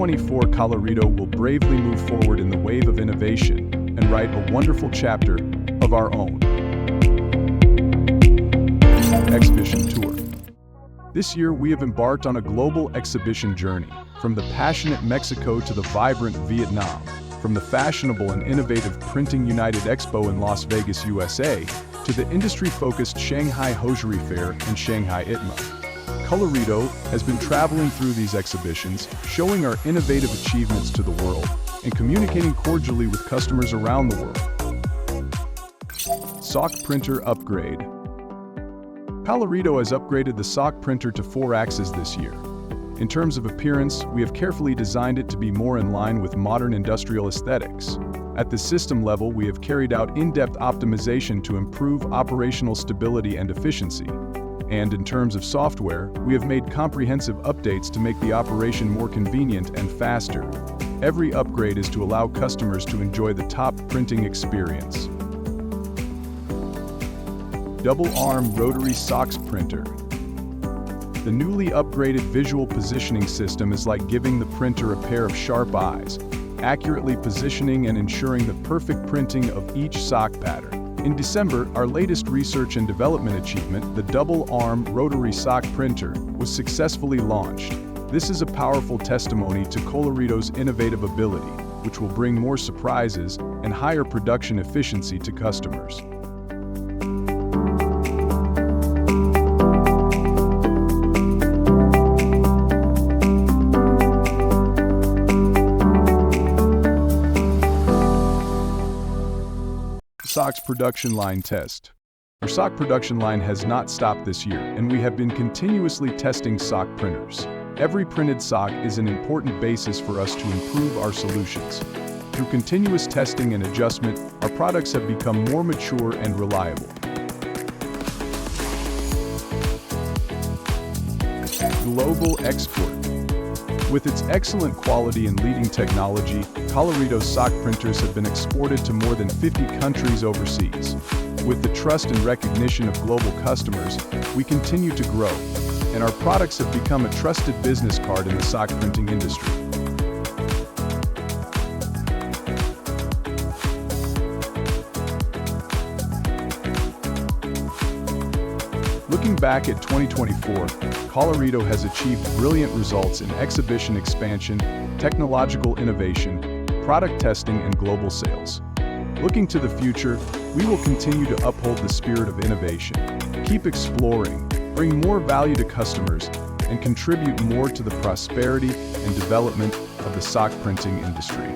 2024 Colorido will bravely move forward in the wave of innovation and write a wonderful chapter of our own. Exhibition Tour. This year we have embarked on a global exhibition journey, from the passionate Mexico to the vibrant Vietnam, from the fashionable and innovative Printing United Expo in Las Vegas, USA, to the industry-focused Shanghai Hosiery Fair and Shanghai ITMA. Colorido has been traveling through these exhibitions, showing our innovative achievements to the world and communicating cordially with customers around the world. Sock Printer Upgrade. Colorido has upgraded the sock printer to 4 axes this year. In terms of appearance, we have carefully designed it to be more in line with modern industrial aesthetics. At the system level, we have carried out in-depth optimization to improve operational stability and efficiency. And in terms of software, we have made comprehensive updates to make the operation more convenient and faster. Every upgrade is to allow customers to enjoy the top printing experience. Double-arm rotary socks printer. The newly upgraded visual positioning system is like giving the printer a pair of sharp eyes, accurately positioning and ensuring the perfect printing of each sock pattern. In December, our latest research and development achievement, the double-arm rotary sock printer, was successfully launched. This is a powerful testimony to Colorido's innovative ability, which will bring more surprises and higher production efficiency to customers. Socks production line test. Our sock production line has not stopped this year, and we have been continuously testing sock printers. Every printed sock is an important basis for us to improve our solutions. Through continuous testing and adjustment, our products have become more mature and reliable. Global export. With its excellent quality and leading technology, Colorido's sock printers have been exported to more than 50 countries overseas. With the trust and recognition of global customers, we continue to grow, and our products have become a trusted business card in the sock printing industry. Looking back at 2024, Colorido has achieved brilliant results in exhibition expansion, technological innovation, product testing, and global sales. Looking to the future, we will continue to uphold the spirit of innovation, keep exploring, bring more value to customers, and contribute more to the prosperity and development of the sock printing industry.